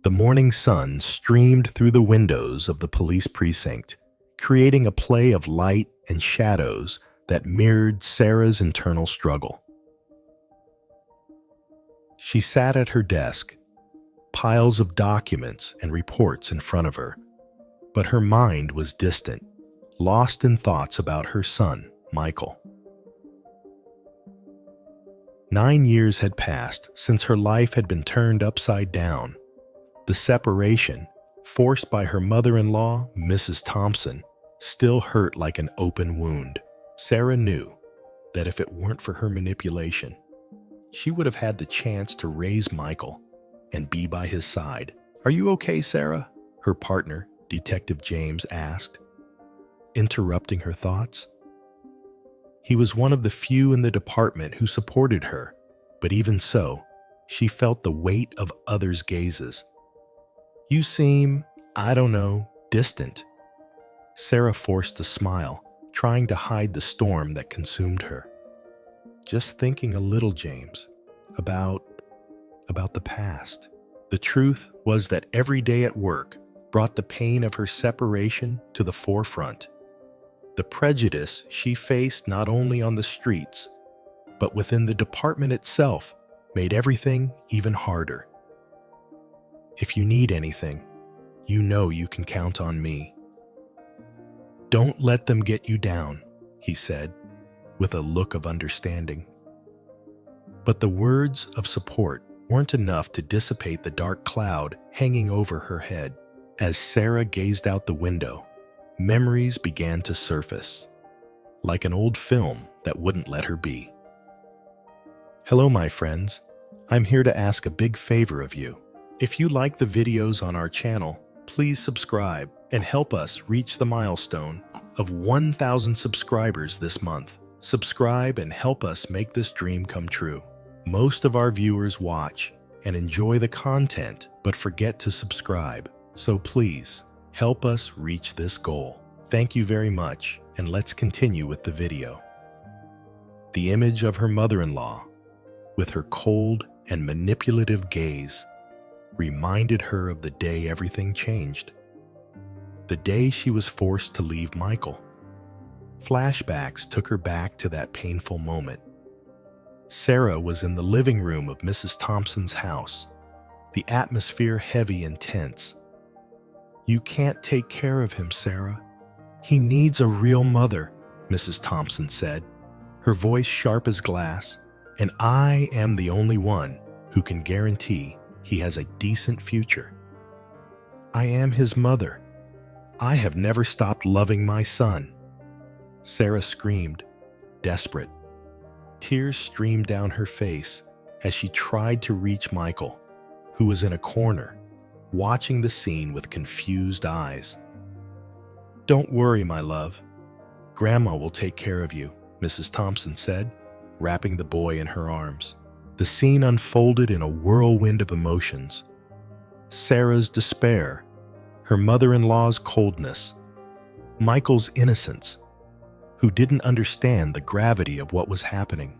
The morning sun streamed through the windows of the police precinct, creating a play of light and shadows that mirrored Sarah's internal struggle. She sat at her desk, piles of documents and reports in front of her, but her mind was distant, lost in thoughts about her son, Michael. 9 years had passed since her life had been turned upside down. The separation, forced by her mother-in-law, Mrs. Thompson, still hurt like an open wound. Sarah knew that if it weren't for her manipulation, she would have had the chance to raise Michael and be by his side. "Are you okay, Sarah?" her partner, Detective James, asked, interrupting her thoughts. He was one of the few in the department who supported her, but even so, she felt the weight of others' gazes. "You seem, I don't know, distant." Sarah forced a smile, trying to hide the storm that consumed her. "Just thinking a little, James, about the past." The truth was that every day at work brought the pain of her separation to the forefront. The prejudice she faced not only on the streets, but within the department itself made everything even harder. "If you need anything, you know you can count on me." "Don't let them get you down," he said, with a look of understanding. But the words of support weren't enough to dissipate the dark cloud hanging over her head. As Sarah gazed out the window, memories began to surface, like an old film that wouldn't let her be. "Hello, my friends. I'm here to ask a big favor of you. If you like the videos on our channel, please subscribe and help us reach the milestone of 1,000 subscribers this month. Subscribe and help us make this dream come true. Most of our viewers watch and enjoy the content, but forget to subscribe. So please, help us reach this goal. Thank you very much, and let's continue with the video." The image of her mother-in-law, with her cold and manipulative gaze, reminded her of the day everything changed. The day she was forced to leave Michael. Flashbacks took her back to that painful moment. Sarah was in the living room of Mrs. Thompson's house, the atmosphere heavy and tense. "You can't take care of him, Sarah. He needs a real mother," Mrs. Thompson said, her voice sharp as glass, "and I am the only one who can guarantee he has a decent future. I am his mother. I have never stopped loving my son." Sarah screamed, desperate. Tears streamed down her face as she tried to reach Michael, who was in a corner, watching the scene with confused eyes. "Don't worry, my love. Grandma will take care of you," Mrs. Thompson said, wrapping the boy in her arms. The scene unfolded in a whirlwind of emotions. Sarah's despair, her mother-in-law's coldness, Michael's innocence, who didn't understand the gravity of what was happening.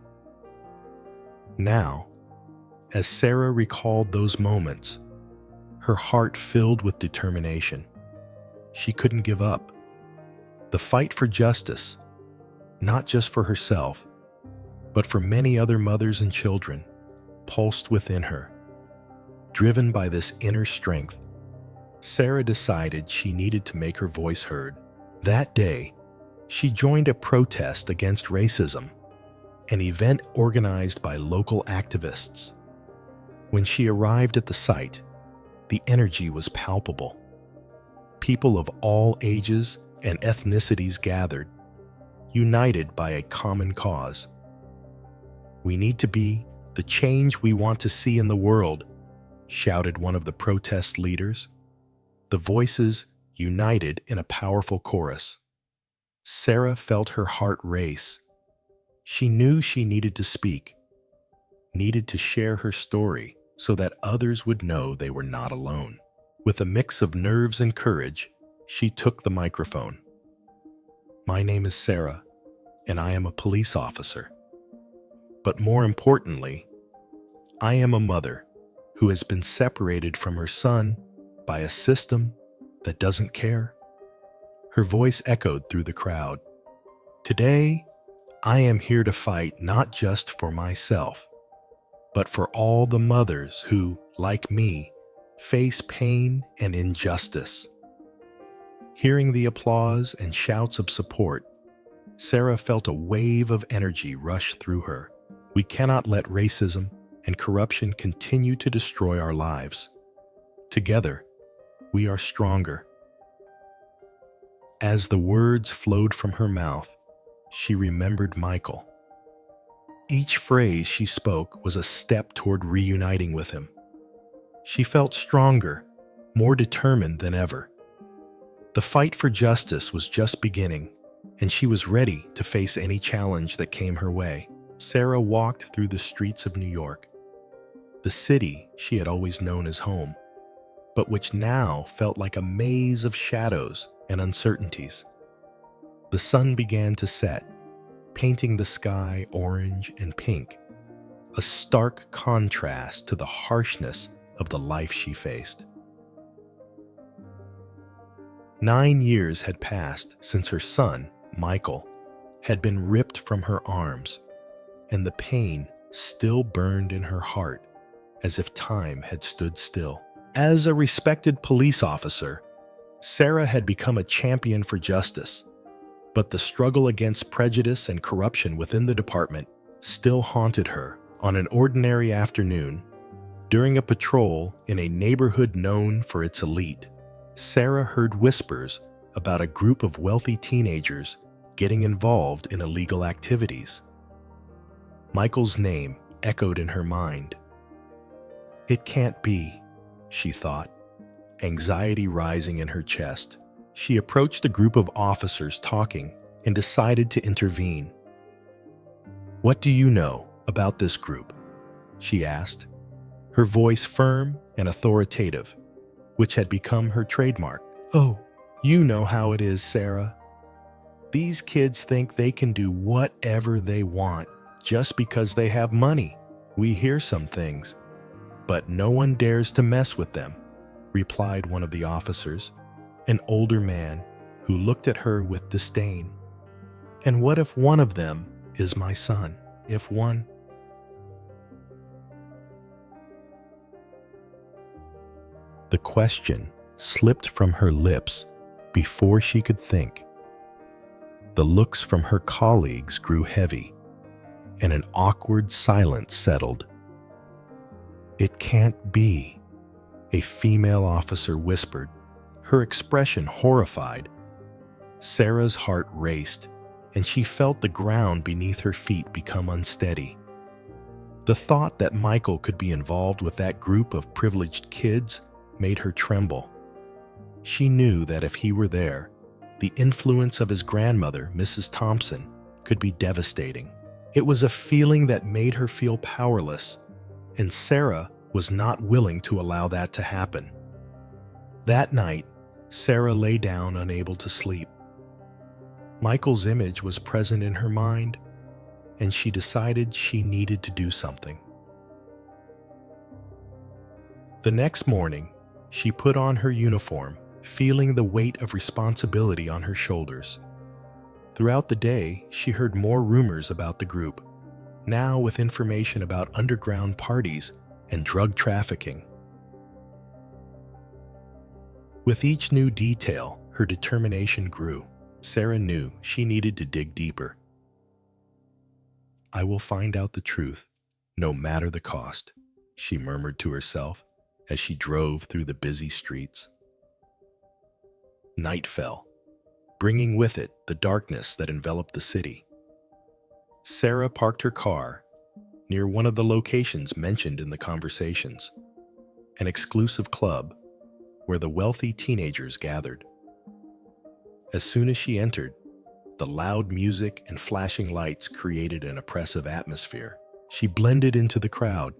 Now, as Sarah recalled those moments, her heart filled with determination. She couldn't give up. The fight for justice, not just for herself, but for many other mothers and children, pulsed within her. Driven by this inner strength, Sarah decided she needed to make her voice heard. That day, she joined a protest against racism, an event organized by local activists. When she arrived at the site, the energy was palpable. People of all ages and ethnicities gathered, united by a common cause. "We need to be the change we want to see in the world," shouted one of the protest leaders. The voices united in a powerful chorus. Sarah felt her heart race. She knew she needed to speak, needed to share her story so that others would know they were not alone. With a mix of nerves and courage, she took the microphone. "My name is Sarah, and I am a police officer. But more importantly, I am a mother who has been separated from her son by a system that doesn't care. Her voice echoed through the crowd. Today, I am here to fight not just for myself, but for all the mothers who, like me, face pain and injustice. Hearing the applause and shouts of support, Sarah felt a wave of energy rush through her. We cannot let racism and corruption continue to destroy our lives. Together, we are stronger. As the words flowed from her mouth, she remembered Michael. Each phrase she spoke was a step toward reuniting with him. She felt stronger, more determined than ever. The fight for justice was just beginning, and she was ready to face any challenge that came her way. Sarah walked through the streets of New York, the city she had always known as home, but which now felt like a maze of shadows and uncertainties. The sun began to set, painting the sky orange and pink, a stark contrast to the harshness of the life she faced. 9 years had passed since her son, Michael, had been ripped from her arms, and the pain still burned in her heart as if time had stood still. As a respected police officer, Sarah had become a champion for justice, but the struggle against prejudice and corruption within the department still haunted her. On an ordinary afternoon, during a patrol in a neighborhood known for its elite, Sarah heard whispers about a group of wealthy teenagers getting involved in illegal activities. Michael's name echoed in her mind. It can't be, she thought, anxiety rising in her chest. She approached a group of officers talking and decided to intervene. "What do you know about this group?" she asked, her voice firm and authoritative, which had become her trademark. "Oh, you know how it is, Sarah. These kids think they can do whatever they want just because they have money. We hear some things, but no one dares to mess with them," replied one of the officers, an older man who looked at her with disdain. "And what if one of them is my son? If one..." The question slipped from her lips before she could think. The looks from her colleagues grew heavy, and an awkward silence settled. "It can't be," a female officer whispered, her expression horrified. Sarah's heart raced, and she felt the ground beneath her feet become unsteady. The thought that Michael could be involved with that group of privileged kids made her tremble. She knew that if he were there, the influence of his grandmother, Mrs. Thompson, could be devastating. It was a feeling that made her feel powerless, and Sarah was not willing to allow that to happen. That night, Sarah lay down unable to sleep. Michael's image was present in her mind, and she decided she needed to do something. The next morning, she put on her uniform, feeling the weight of responsibility on her shoulders. Throughout the day, she heard more rumors about the group, now with information about underground parties and drug trafficking. With each new detail, her determination grew. Sarah knew she needed to dig deeper. "I will find out the truth, no matter the cost," she murmured to herself as she drove through the busy streets. Night fell, bringing with it the darkness that enveloped the city. Sarah parked her car near one of the locations mentioned in the conversations, an exclusive club where the wealthy teenagers gathered. As soon as she entered, the loud music and flashing lights created an oppressive atmosphere. She blended into the crowd,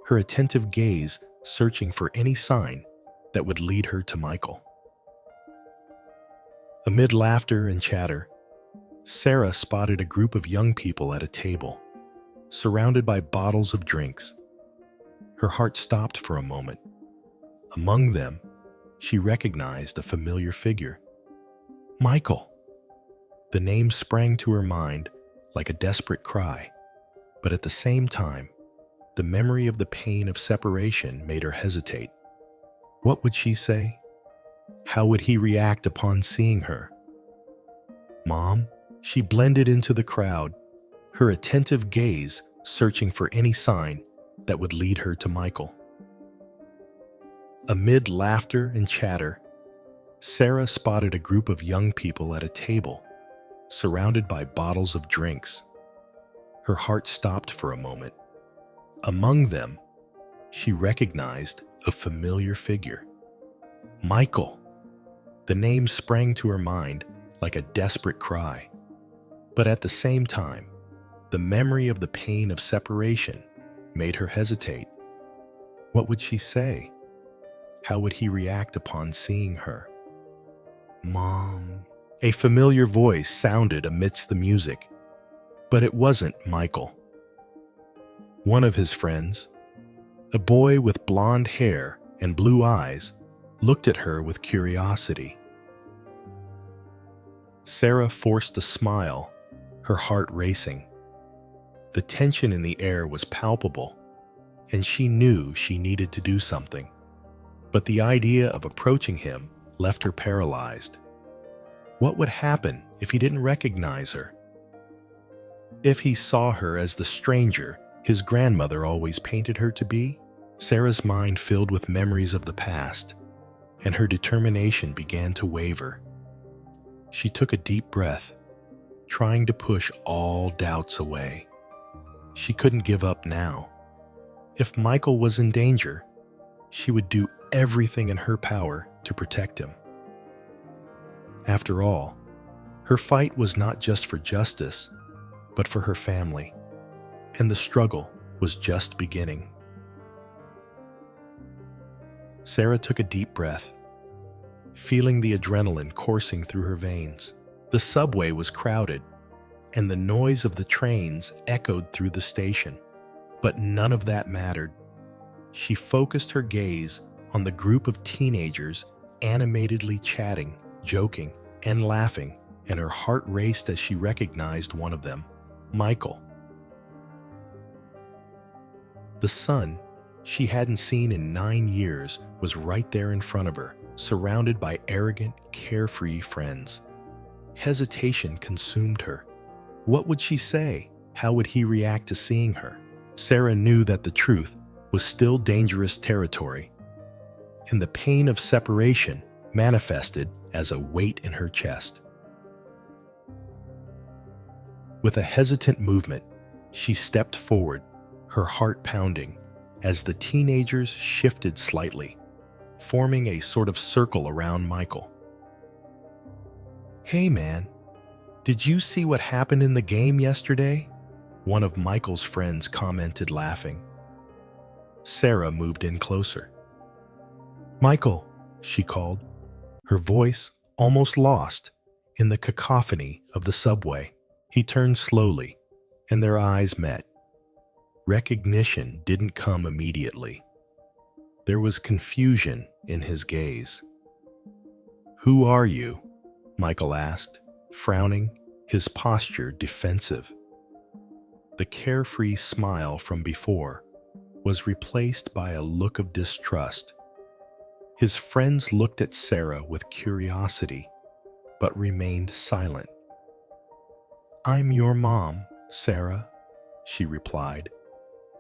her attentive gaze searching for any sign that would lead her to Michael. Amid laughter and chatter, Sarah spotted a group of young people at a table, surrounded by bottles of drinks. Her heart stopped for a moment. Among them, she recognized a familiar figure. Michael! The name sprang to her mind like a desperate cry, but at the same time, the memory of the pain of separation made her hesitate. What would she say? How would he react upon seeing her? Mom? She blended into the crowd, her attentive gaze searching for any sign that would lead her to Michael. Amid laughter and chatter, Sarah spotted a group of young people at a table, surrounded by bottles of drinks. Her heart stopped for a moment. Among them, she recognized a familiar figure. Michael! The name sprang to her mind like a desperate cry. But at the same time, the memory of the pain of separation made her hesitate. What would she say? How would he react upon seeing her? Mom. A familiar voice sounded amidst the music, but it wasn't Michael. One of his friends, a boy with blonde hair and blue eyes, looked at her with curiosity. Sarah forced a smile, her heart racing. The tension in the air was palpable, and she knew she needed to do something. But the idea of approaching him left her paralyzed. What would happen if he didn't recognize her? If he saw her as the stranger his grandmother always painted her to be? Sarah's mind filled with memories of the past, and her determination began to waver. She took a deep breath, trying to push all doubts away. She couldn't give up now. If Michael was in danger, she would do everything in her power to protect him. After all, her fight was not just for justice, but for her family, and the struggle was just beginning. Sarah took a deep breath, feeling the adrenaline coursing through her veins. The subway was crowded, and the noise of the trains echoed through the station. But none of that mattered. She focused her gaze on the group of teenagers animatedly chatting, joking, and laughing, and her heart raced as she recognized one of them, Michael. The son she hadn't seen in 9 years was right there in front of her, surrounded by arrogant, carefree friends. Hesitation consumed her. What would she say? How would he react to seeing her? Sarah knew that the truth was still dangerous territory, and the pain of separation manifested as a weight in her chest. With a hesitant movement, she stepped forward, her heart pounding, as the teenagers shifted slightly, forming a sort of circle around Michael. "Hey man, did you see what happened in the game yesterday?" One of Michael's friends commented, laughing. Sarah moved in closer. "Michael," she called, her voice almost lost in the cacophony of the subway. He turned slowly, and their eyes met. Recognition didn't come immediately. There was confusion in his gaze. "Who are you?" Michael asked, frowning, his posture defensive. The carefree smile from before was replaced by a look of distrust. His friends looked at Sarah with curiosity, but remained silent. "I'm your mom, Sarah," she replied,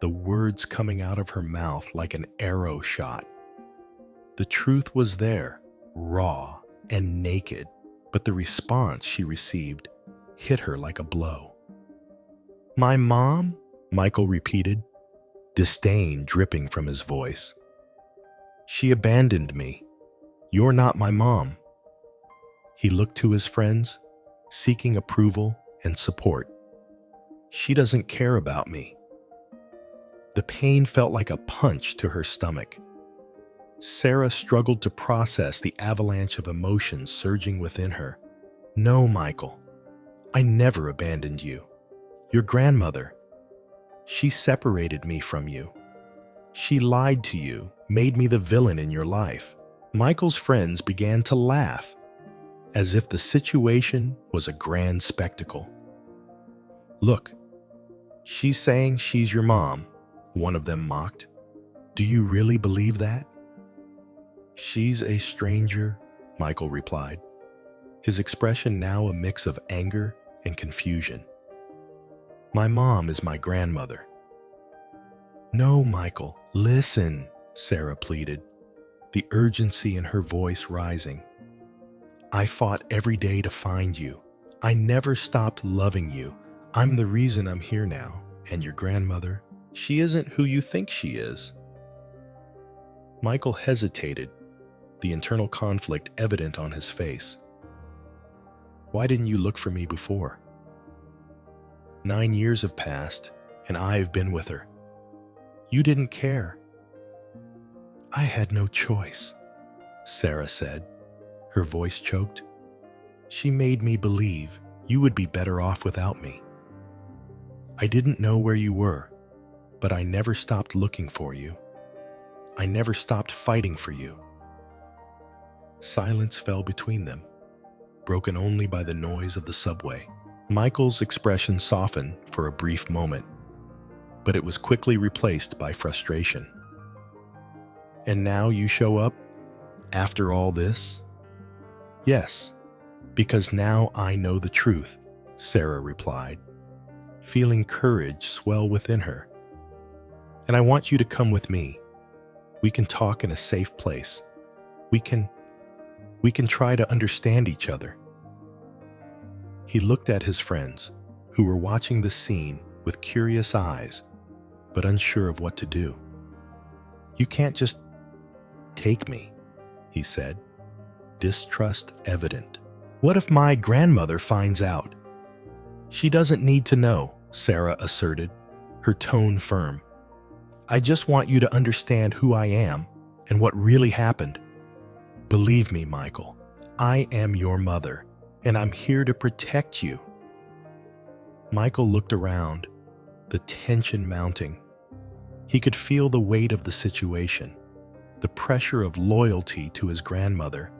the words coming out of her mouth like an arrow shot. The truth was there, raw and naked, but the response she received hit her like a blow. "My mom?" Michael repeated, disdain dripping from his voice. "She abandoned me. You're not my mom." He looked to his friends, seeking approval and support. "She doesn't care about me." The pain felt like a punch to her stomach. Sarah struggled to process the avalanche of emotions surging within her. "No, Michael, I never abandoned you. Your grandmother, she separated me from you." She lied to you, made me the villain in your life. Michael's friends began to laugh, as if the situation was a grand spectacle. Look, she's saying she's your mom, one of them mocked. Do you really believe that? She's a stranger, Michael replied, his expression now a mix of anger and confusion. My mom is my grandmother. No, Michael, listen, Sarah pleaded, the urgency in her voice rising. I fought every day to find you. I never stopped loving you. I'm the reason I'm here now. And your grandmother, she isn't who you think she is. Michael hesitated, the internal conflict evident on his face. Why didn't you look for me before? 9 years have passed, and I've been with her. You didn't care. I had no choice, Sarah said, her voice choked. She made me believe you would be better off without me. I didn't know where you were, but I never stopped looking for you. I never stopped fighting for you. Silence fell between them, broken only by the noise of the subway. Michael's expression softened for a brief moment, but it was quickly replaced by frustration. And now you show up? After all this? Yes, because now I know the truth, Sarah replied, feeling courage swell within her. And I want you to come with me. We can talk in a safe place. We can try to understand each other. He looked at his friends, who were watching the scene with curious eyes, but unsure of what to do. You can't just take me, he said, distrust evident. What if my grandmother finds out? She doesn't need to know, Sarah asserted, her tone firm. I just want you to understand who I am and what really happened. Believe me, Michael, I am your mother, and I'm here to protect you. Michael looked around, the tension mounting. He could feel the weight of the situation, the pressure of loyalty to his grandmother,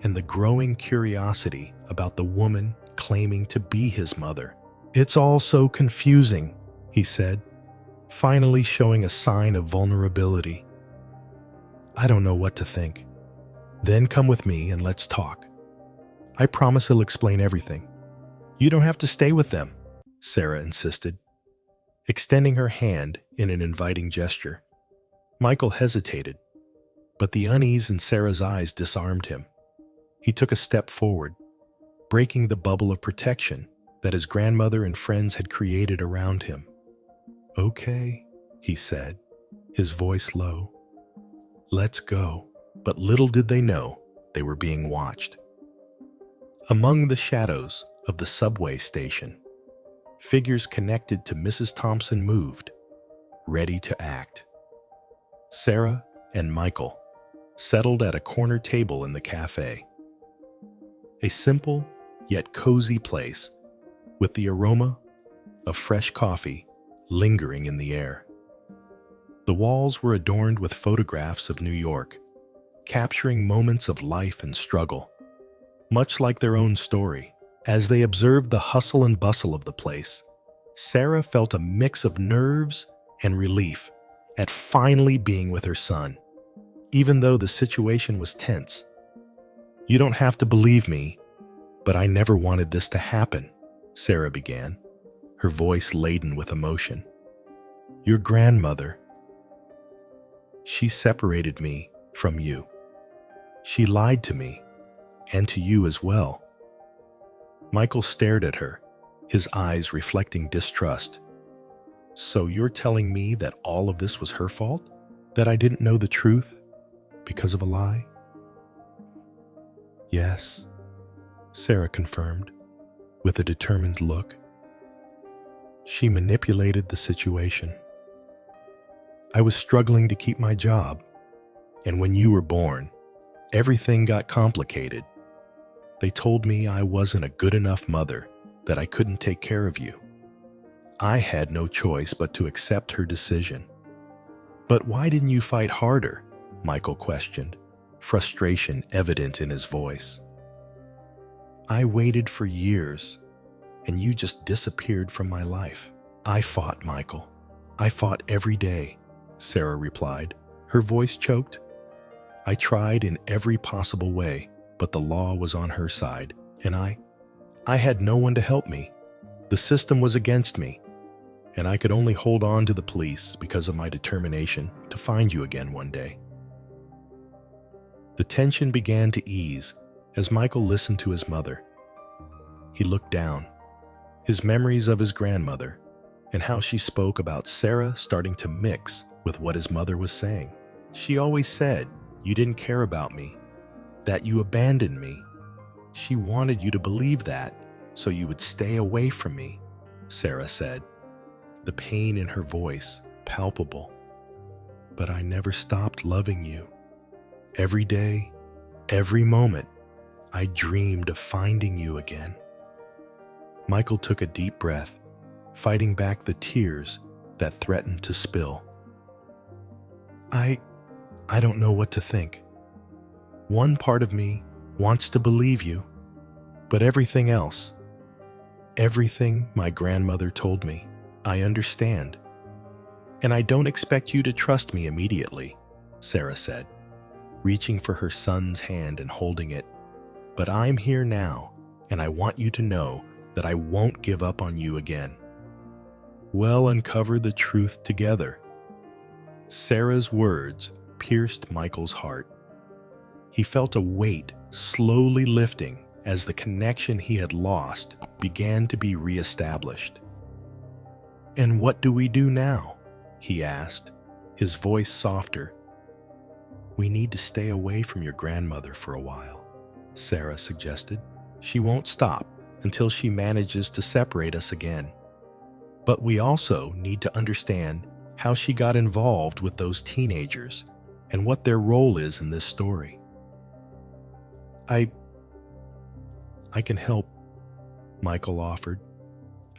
and the growing curiosity about the woman claiming to be his mother. It's all so confusing, he said, finally showing a sign of vulnerability. I don't know what to think. Then come with me and let's talk. I promise I'll explain everything. You don't have to stay with them, Sarah insisted, extending her hand in an inviting gesture. Michael hesitated, but the unease in Sarah's eyes disarmed him. He took a step forward, breaking the bubble of protection that his grandmother and friends had created around him. Okay, he said, his voice low. Let's go. But little did they know they were being watched. Among the shadows of the subway station, figures connected to Mrs. Thompson moved, ready to act. Sarah and Michael settled at a corner table in the cafe. A simple yet cozy place with the aroma of fresh coffee lingering in the air. The walls were adorned with photographs of New York, capturing moments of life and struggle, much like their own story. As they observed the hustle and bustle of the place, Sarah felt a mix of nerves and relief at finally being with her son, even though the situation was tense. You don't have to believe me, but I never wanted this to happen, Sarah began, her voice laden with emotion. Your grandmother, she separated me from you. She lied to me, and to you as well. Michael stared at her, his eyes reflecting distrust. So you're telling me that all of this was her fault? That I didn't know the truth because of a lie? Yes, Sarah confirmed, with a determined look. She manipulated the situation. I was struggling to keep my job, and when you were born, everything got complicated. They told me I wasn't a good enough mother, that I couldn't take care of you. I had no choice but to accept her decision. But why didn't you fight harder? Michael questioned, frustration evident in his voice. I waited for years, and you just disappeared from my life. I fought, Michael. I fought every day, Sarah replied, her voice choked. I tried in every possible way, but the law was on her side, and I had no one to help me. The system was against me, and I could only hold on to the police because of my determination to find you again one day. The tension began to ease as Michael listened to his mother. He looked down, his memories of his grandmother, and how she spoke about Sarah starting to mix with what his mother was saying. She always said, you didn't care about me, that you abandoned me. She wanted you to believe that, so you would stay away from me, Sarah said, the pain in her voice palpable. But I never stopped loving you. Every day, every moment, I dreamed of finding you again. Michael took a deep breath, fighting back the tears that threatened to spill. I don't know what to think. One part of me wants to believe you, but everything else, everything my grandmother told me, I understand. And I don't expect you to trust me immediately, Sarah said, reaching for her son's hand and holding it. But I'm here now, and I want you to know that I won't give up on you again. We'll uncover the truth together. Sarah's words pierced Michael's heart. He felt a weight slowly lifting as the connection he had lost began to be reestablished. And what do we do now? He asked, his voice softer. We need to stay away from your grandmother for a while, Sarah suggested. She won't stop until she manages to separate us again. But we also need to understand how she got involved with those teenagers and what their role is in this story. I can help, Michael offered,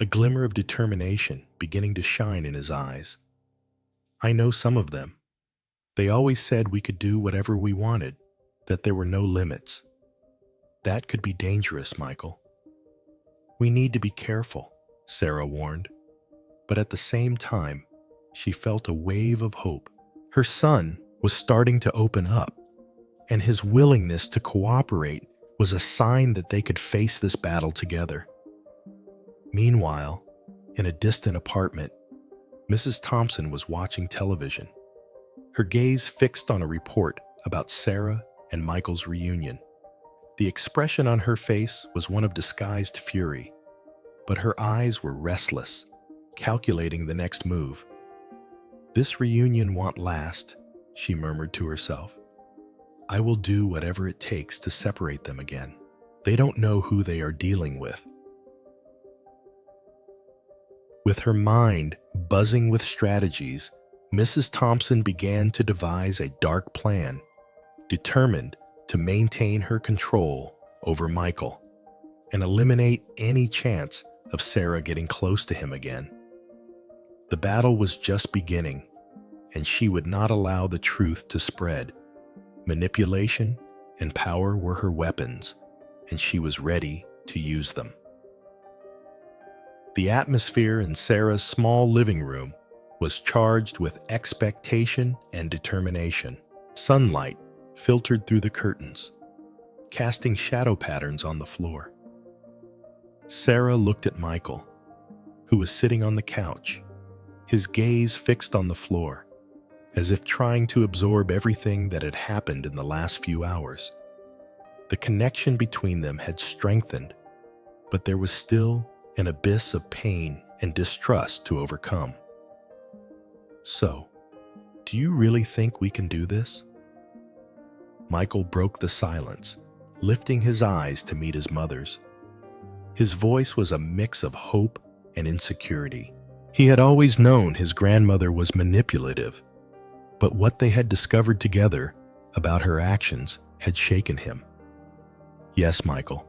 a glimmer of determination beginning to shine in his eyes. I know some of them. They always said we could do whatever we wanted, that there were no limits. That could be dangerous, Michael. We need to be careful, Sarah warned. But at the same time, she felt a wave of hope. Her son was starting to open up, and his willingness to cooperate was a sign that they could face this battle together. Meanwhile, in a distant apartment, Mrs. Thompson was watching television, her gaze fixed on a report about Sarah and Michael's reunion. The expression on her face was one of disguised fury, but her eyes were restless, calculating the next move. This reunion won't last, she murmured to herself. I will do whatever it takes to separate them again. They don't know who they are dealing with. With her mind buzzing with strategies, Mrs. Thompson began to devise a dark plan, determined to maintain her control over Michael and eliminate any chance of Sarah getting close to him again. The battle was just beginning, and she would not allow the truth to spread. Manipulation and power were her weapons, and she was ready to use them. The atmosphere in Sarah's small living room was charged with expectation and determination. Sunlight filtered through the curtains, casting shadow patterns on the floor. Sarah looked at Michael, who was sitting on the couch, his gaze fixed on the floor, as if trying to absorb everything that had happened in the last few hours. The connection between them had strengthened, but there was still an abyss of pain and distrust to overcome. So, do you really think we can do this? Michael broke the silence, lifting his eyes to meet his mother's. His voice was a mix of hope and insecurity. He had always known his grandmother was manipulative, but what they had discovered together about her actions had shaken him. Yes, Michael,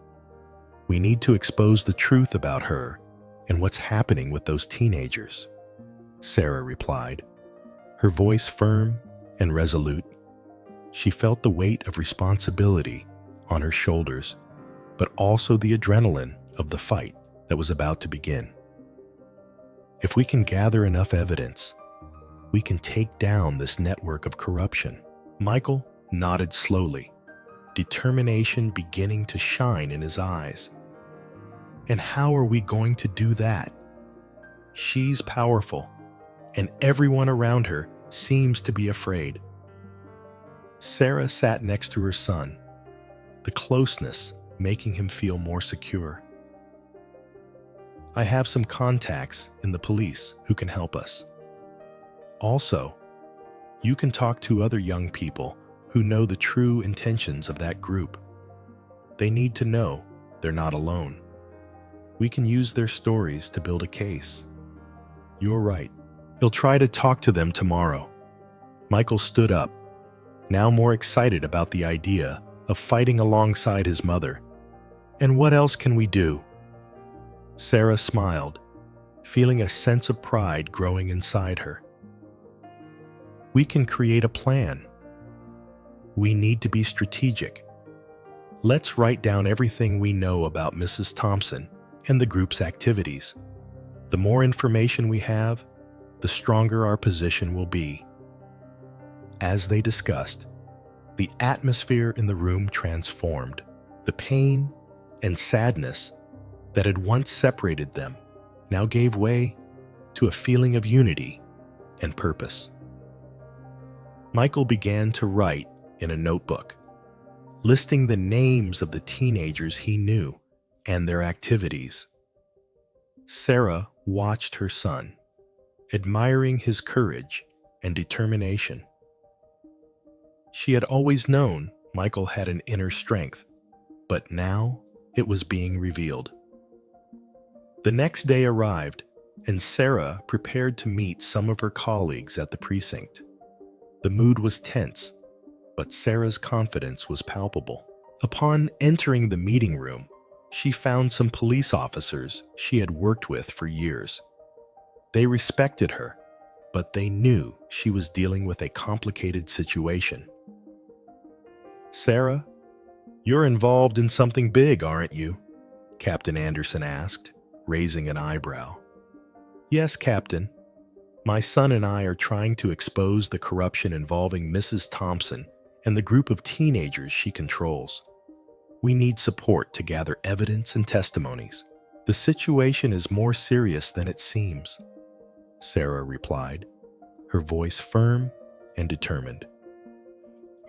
we need to expose the truth about her and what's happening with those teenagers, Sarah replied, her voice firm and resolute. She felt the weight of responsibility on her shoulders, but also the adrenaline of the fight that was about to begin. If we can gather enough evidence, we can take down this network of corruption. Michael nodded slowly, determination beginning to shine in his eyes. And how are we going to do that? She's powerful, and everyone around her seems to be afraid. Sarah sat next to her son, the closeness making him feel more secure. I have some contacts in the police who can help us. Also, you can talk to other young people who know the true intentions of that group. They need to know they're not alone. We can use their stories to build a case. You're right. He'll try to talk to them tomorrow. Michael stood up, now more excited about the idea of fighting alongside his mother. And what else can we do? Sarah smiled, feeling a sense of pride growing inside her. We can create a plan. We need to be strategic. Let's write down everything we know about Mrs. Thompson and the group's activities. The more information we have, the stronger our position will be. As they discussed, the atmosphere in the room transformed. The pain and sadness that had once separated them now gave way to a feeling of unity and purpose. Michael began to write in a notebook, listing the names of the teenagers he knew and their activities. Sarah watched her son, admiring his courage and determination. She had always known Michael had an inner strength, but now it was being revealed. The next day arrived, and Sarah prepared to meet some of her colleagues at the precinct. The mood was tense, but Sarah's confidence was palpable. Upon entering the meeting room, she found some police officers she had worked with for years. They respected her, but they knew she was dealing with a complicated situation. "Sarah, you're involved in something big, aren't you?" Captain Anderson asked, raising an eyebrow. "Yes, Captain. My son and I are trying to expose the corruption involving Mrs. Thompson and the group of teenagers she controls. We need support to gather evidence and testimonies. The situation is more serious than it seems," Sarah replied, her voice firm and determined.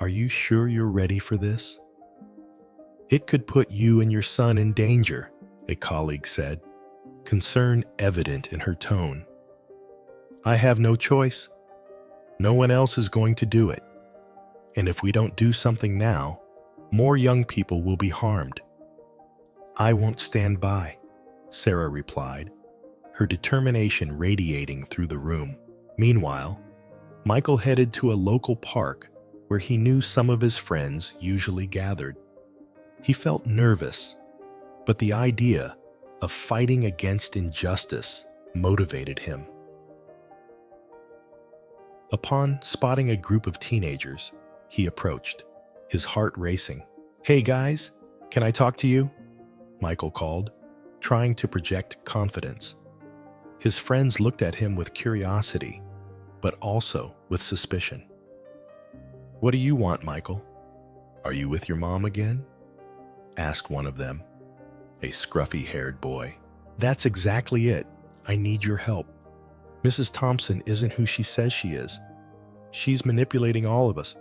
"Are you sure you're ready for this?" "It could put you and your son in danger," a colleague said, concern evident in her tone. "I have no choice. No one else is going to do it. And if we don't do something now, more young people will be harmed." "I won't stand by," Sarah replied, her determination radiating through the room. Meanwhile, Michael headed to a local park where he knew some of his friends usually gathered. He felt nervous, but the idea of fighting against injustice motivated him. Upon spotting a group of teenagers, he approached, his heart racing. "Hey guys, can I talk to you?" Michael called, trying to project confidence. His friends looked at him with curiosity, but also with suspicion. "What do you want, Michael? Are you with your mom again?" asked one of them, a scruffy-haired boy. "That's exactly it. I need your help. Mrs. Thompson isn't who she says she is. She's manipulating all of us.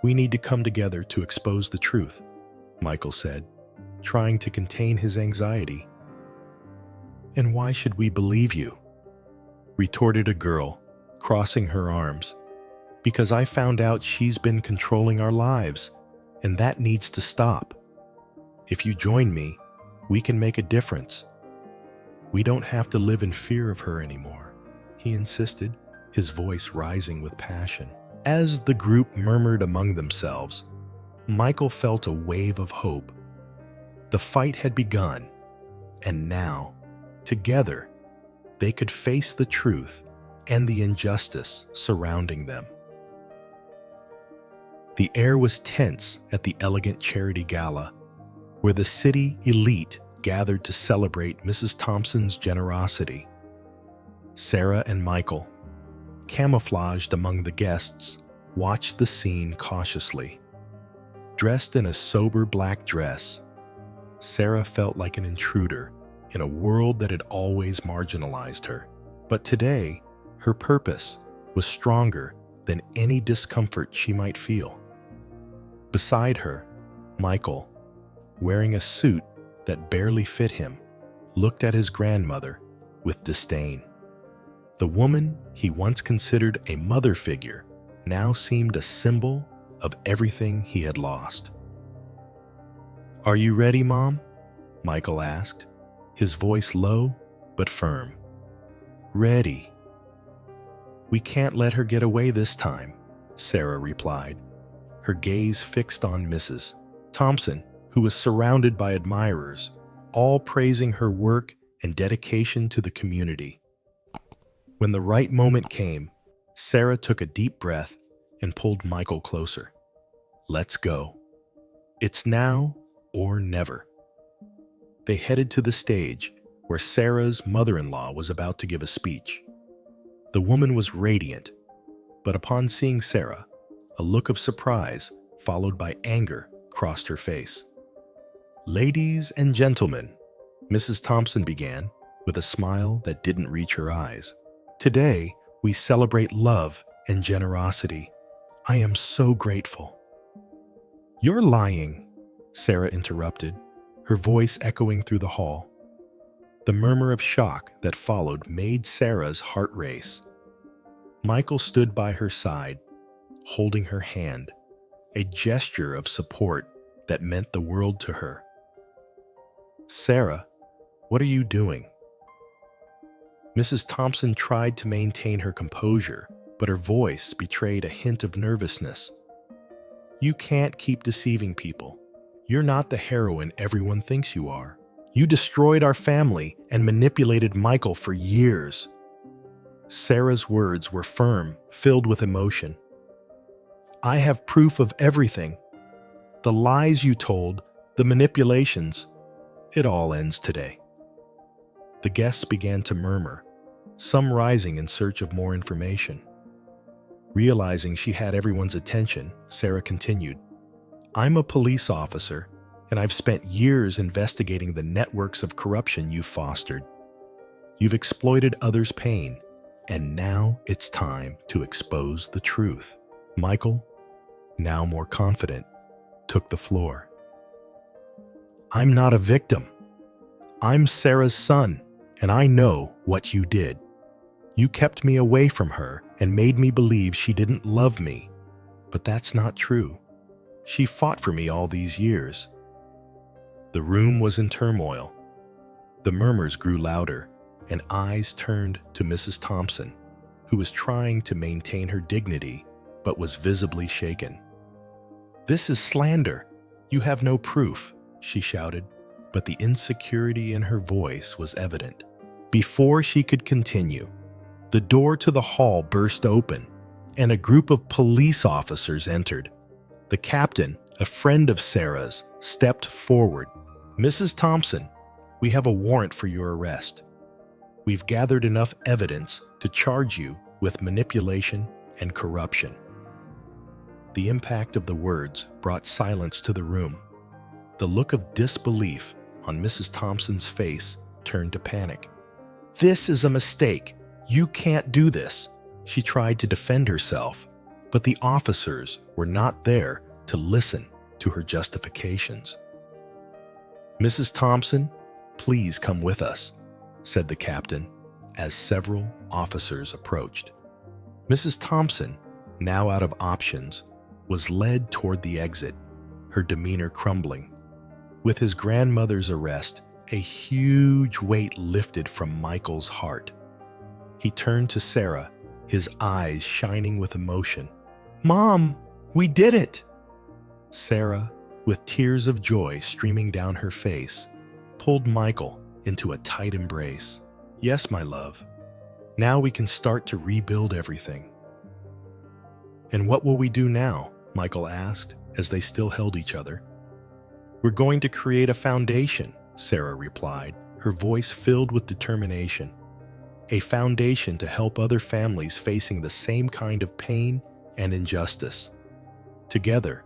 We need to come together to expose the truth," Michael said, trying to contain his anxiety. "And why should we believe you?" retorted a girl, crossing her arms. "Because I found out she's been controlling our lives, and that needs to stop. If you join me, we can make a difference. We don't have to live in fear of her anymore," he insisted, his voice rising with passion. As the group murmured among themselves, Michael felt a wave of hope. The fight had begun, and now, together, they could face the truth and the injustice surrounding them. The air was tense at the elegant charity gala, where the city elite gathered to celebrate Mrs. Thompson's generosity. Sarah and Michael, camouflaged among the guests, watched the scene cautiously. Dressed in a sober black dress, Sarah felt like an intruder in a world that had always marginalized her. But today, her purpose was stronger than any discomfort she might feel. Beside her, Michael, wearing a suit that barely fit him, looked at his grandmother with disdain. The woman he once considered a mother figure now seemed a symbol of everything he had lost. "Are you ready, Mom?" Michael asked, his voice low but firm. "Ready." "We can't let her get away this time," Sarah replied, her gaze fixed on Mrs. Thompson, who was surrounded by admirers, all praising her work and dedication to the community. When the right moment came, Sarah took a deep breath and pulled Michael closer. "Let's go. It's now or never." They headed to the stage where Sarah's mother-in-law was about to give a speech. The woman was radiant, but upon seeing Sarah, a look of surprise followed by anger crossed her face. "Ladies and gentlemen," Mrs. Thompson began with a smile that didn't reach her eyes. "Today, we celebrate love and generosity. I am so grateful." "You're lying," Sarah interrupted, her voice echoing through the hall. The murmur of shock that followed made Sarah's heart race. Michael stood by her side, holding her hand, a gesture of support that meant the world to her. "Sarah, what are you doing?" Mrs. Thompson tried to maintain her composure, but her voice betrayed a hint of nervousness. "You can't keep deceiving people. You're not the heroine everyone thinks you are. You destroyed our family and manipulated Michael for years." Sarah's words were firm, filled with emotion. "I have proof of everything. The lies you told, the manipulations. It all ends today." The guests began to murmur, some rising in search of more information. Realizing she had everyone's attention, Sarah continued, "I'm a police officer, and I've spent years investigating the networks of corruption you've fostered. You've exploited others' pain, and now it's time to expose the truth." Michael, now more confident, took the floor. "I'm not a victim. I'm Sarah's son, and I know what you did. You kept me away from her and made me believe she didn't love me. But that's not true. She fought for me all these years." The room was in turmoil. The murmurs grew louder, and eyes turned to Mrs. Thompson, who was trying to maintain her dignity but was visibly shaken. "This is slander. You have no proof," she shouted, but the insecurity in her voice was evident. Before she could continue, the door to the hall burst open, and a group of police officers entered. The captain, a friend of Sarah's, stepped forward. "Mrs. Thompson, we have a warrant for your arrest. We've gathered enough evidence to charge you with manipulation and corruption." The impact of the words brought silence to the room. The look of disbelief on Mrs. Thompson's face turned to panic. "This is a mistake. You can't do this." She tried to defend herself, but the officers were not there to listen to her justifications. "Mrs. Thompson, please come with us," said the captain, as several officers approached. Mrs. Thompson, now out of options, was led toward the exit, her demeanor crumbling. With his grandmother's arrest, a huge weight lifted from Michael's heart. He turned to Sarah, his eyes shining with emotion. "Mom, we did it!" Sarah, with tears of joy streaming down her face, pulled Michael into a tight embrace. "Yes, my love, Now we can start to rebuild everything." "And what will we do now?" Michael asked as they still held each other. "We're going to create a foundation," Sarah replied, her voice filled with determination. "A foundation to help other families facing the same kind of pain and injustice. Together,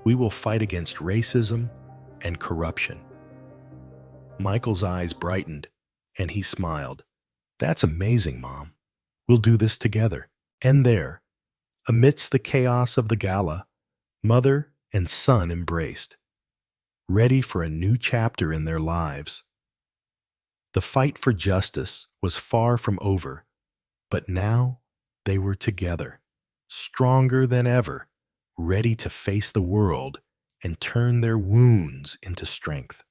we will fight against racism and corruption." Michael's eyes brightened, and he smiled. "That's amazing, Mom. We'll do this together." And there, amidst the chaos of the gala, mother and son embraced, ready for a new chapter in their lives. The fight for justice was far from over, but now they were together, stronger than ever, ready to face the world and turn their wounds into strength.